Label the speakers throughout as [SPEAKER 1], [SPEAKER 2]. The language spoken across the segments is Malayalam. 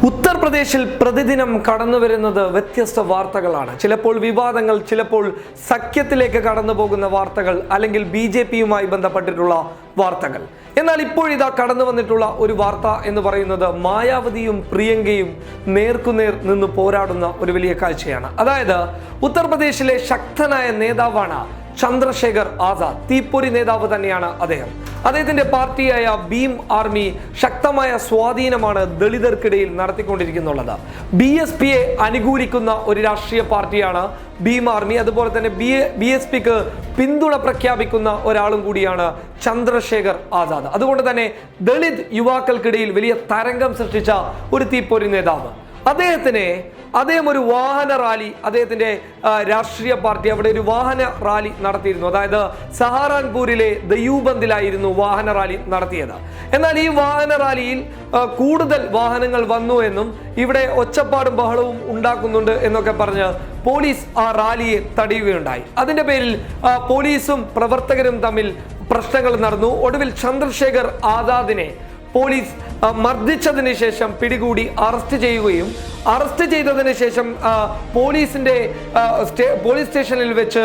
[SPEAKER 1] ഉത്തർപ്രദേശിൽ പ്രതിദിനം കടന്നു വരുന്നത് വ്യത്യസ്ത വാർത്തകളാണ്. ചിലപ്പോൾ വിവാദങ്ങൾ, ചിലപ്പോൾ സഖ്യത്തിലേക്ക് കടന്നു പോകുന്ന വാർത്തകൾ, അല്ലെങ്കിൽ BJPയുമായി ബന്ധപ്പെട്ടിട്ടുള്ള വാർത്തകൾ. എന്നാൽ ഇപ്പോഴിതാ കടന്നു വന്നിട്ടുള്ള ഒരു വാർത്ത എന്ന് പറയുന്നത് മായാവതിയും പ്രിയങ്കയും നേർക്കുനേർ നിന്ന് പോരാടുന്ന ഒരു വലിയ കാഴ്ചയാണ്. അതായത് ഉത്തർപ്രദേശിലെ ശക്തനായ നേതാവാണ് ചന്ദ്രശേഖർ ആസാദ്. തീപ്പൊരി നേതാവ് തന്നെയാണ് അദ്ദേഹം. അദ്ദേഹത്തിന്റെ പാർട്ടിയായ ഭീം ആർമി ശക്തമായ സ്വാധീനമാണ് ദളിതർക്കിടയിൽ നടത്തിക്കൊണ്ടിരിക്കുന്നുള്ളത്. BSPയെ അനുകൂലിക്കുന്ന ഒരു രാഷ്ട്രീയ പാർട്ടിയാണ് ഭീം ആർമി. അതുപോലെ തന്നെ BSPക്ക് പിന്തുണ പ്രഖ്യാപിക്കുന്ന ഒരാളും കൂടിയാണ് ചന്ദ്രശേഖർ ആസാദ്. അതുകൊണ്ട് തന്നെ ദളിത് യുവാക്കൾക്കിടയിൽ വലിയ തരംഗം സൃഷ്ടിച്ച ഒരു തീപ്പൊരി നേതാവ്. അദ്ദേഹം ഒരു വാഹന റാലി, അദ്ദേഹത്തിന്റെ രാഷ്ട്രീയ പാർട്ടി അവിടെ ഒരു വാഹന റാലി നടത്തിയിരുന്നു. അതായത് സഹാറൻപൂരിലെ ദയൂബന്ദിലായിരുന്നു വാഹന റാലി നടത്തിയത്. എന്നാൽ ഈ വാഹന റാലിയിൽ കൂടുതൽ വാഹനങ്ങൾ വന്നു എന്നും ഇവിടെ ഒച്ചപ്പാടും ബഹളവും ഉണ്ടാക്കുന്നുണ്ട് എന്നൊക്കെ പറഞ്ഞ് പോലീസ് ആ റാലിയെ തടയുകയുണ്ടായി. അതിന്റെ പേരിൽ പോലീസും പ്രവർത്തകരും തമ്മിൽ പ്രശ്നങ്ങൾ നടന്നു. ഒടുവിൽ ചന്ദ്രശേഖർ ആസാദിനെ പോലീസ് മർദ്ദിച്ചതിന് ശേഷം പിടികൂടി അറസ്റ്റ് ചെയ്യുകയും അറസ്റ്റ് ചെയ്തതിന് ശേഷം പോലീസ് സ്റ്റേഷനിൽ വെച്ച്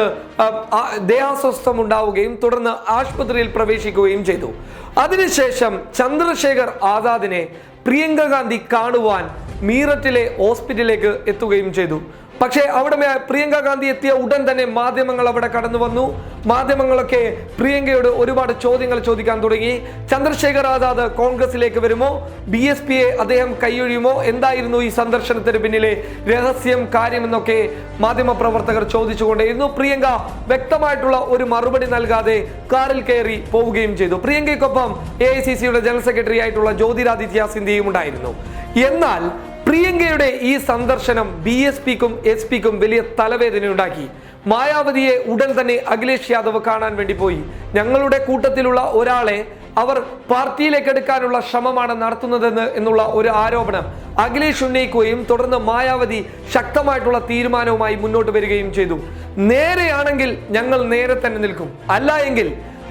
[SPEAKER 1] ദേഹാസ്വസ്ഥം ഉണ്ടാവുകയും തുടർന്ന് ആശുപത്രിയിൽ പ്രവേശിക്കുകയും ചെയ്തു. അതിനുശേഷം ചന്ദ്രശേഖർ ആസാദിനെ പ്രിയങ്ക ഗാന്ധി കാണുവാൻ മീററ്റിലെ ഹോസ്പിറ്റലിലേക്ക് എത്തുകയും ചെയ്തു. പക്ഷേ അവിടെ പ്രിയങ്ക ഗാന്ധി എത്തിയ ഉടൻ തന്നെ മാധ്യമങ്ങൾ അവിടെ കടന്നു വന്നു. മാധ്യമങ്ങളൊക്കെ പ്രിയങ്കയോട് ഒരുപാട് ചോദ്യങ്ങൾ ചോദിക്കാൻ തുടങ്ങി. ചന്ദ്രശേഖർ ആസാദ് കോൺഗ്രസിലേക്ക് വരുമോ? BSPയെ അദ്ദേഹം കൈയൊഴിയുമോ? എന്തായിരുന്നു ഈ സന്ദർശനത്തിന് പിന്നിലെ രഹസ്യം, കാര്യമെന്നൊക്കെ മാധ്യമപ്രവർത്തകർ ചോദിച്ചുകൊണ്ടേയിരുന്നു. പ്രിയങ്ക വ്യക്തമായിട്ടുള്ള ഒരു മറുപടി നൽകാതെ കാറിൽ കയറി പോവുകയും ചെയ്തു. പ്രിയങ്കയ്ക്കൊപ്പം AICCയുടെ ജനറൽ സെക്രട്ടറി ആയിട്ടുള്ള ജ്യോതിരാദിത്യ സിന്ധ്യയും ഉണ്ടായിരുന്നു. എന്നാൽ പ്രിയങ്കയുടെ ഈ സന്ദർശനം BSPക്കും SPക്കും വലിയ തലവേദനയുണ്ടാക്കി. മായാവതിയെ ഉടൻ തന്നെ അഖിലേഷ് യാദവ് കാണാൻ വേണ്ടി പോയി. ഞങ്ങളുടെ കൂട്ടത്തിലുള്ള ഒരാളെ അവർ പാർട്ടിയിലേക്ക് എടുക്കാനുള്ള ശ്രമമാണ് നടത്തുന്നതെന്ന് എന്നുള്ള ഒരു ആരോപണം അഖിലേഷ് ഉന്നയിക്കുകയും തുടർന്ന് മായാവതി ശക്തമായിട്ടുള്ള തീരുമാനവുമായി മുന്നോട്ട് വരികയും ചെയ്തു. നേരെയാണെങ്കിൽ ഞങ്ങൾ നേരെ തന്നെ നിൽക്കും, അല്ല എങ്കിൽ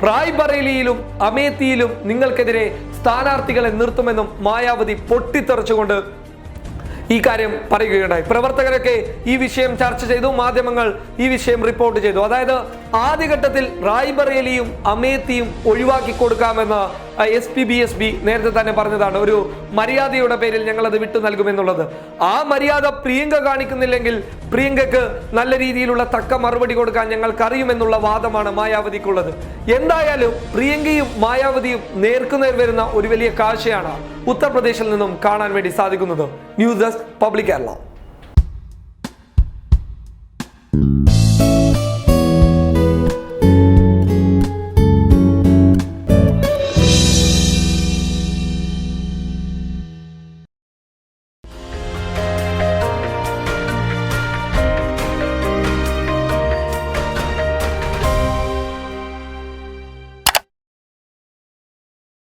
[SPEAKER 1] റായ്ബറേലിയിലും അമേത്തിയിലും നിങ്ങൾക്കെതിരെ സ്ഥാനാർത്ഥികളെ നിർത്തുമെന്നും മായാവതി പൊട്ടിത്തെറിച്ചുകൊണ്ട് ഈ കാര്യം പറയുകയുണ്ടായി. പ്രവർത്തകരൊക്കെ ഈ വിഷയം ചർച്ച ചെയ്തു, മാധ്യമങ്ങൾ ഈ വിഷയം റിപ്പോർട്ട് ചെയ്തു. അതായത് ആദ്യഘട്ടത്തിൽ റായ്ബറേലിയും അമേത്തിയും ഒഴിവാക്കി കൊടുക്കാമെന്ന് SPBSB നേരത്തെ തന്നെ പറഞ്ഞതാണ്. ഒരു മര്യാദയുടെ പേരിൽ ഞങ്ങൾ അത് വിട്ടു നൽകുമെന്നുള്ളത്. ആ മര്യാദ പ്രിയങ്ക കാണിക്കുന്നില്ലെങ്കിൽ പ്രിയങ്കക്ക് നല്ല രീതിയിലുള്ള തക്ക മറുപടി കൊടുക്കാൻ ഞങ്ങൾക്കറിയുമെന്നുള്ള വാദമാണ് മായാവതിക്കുള്ളത്. എന്തായാലും പ്രിയങ്കയും മായാവതിയും നേർക്കുനേർ വരുന്ന ഒരു വലിയ കാഴ്ചയാണ് ഉത്തർപ്രദേശിൽ നിന്നും കാണാൻ വേണ്ടി സാധിക്കുന്നത്. News desk public Kerala.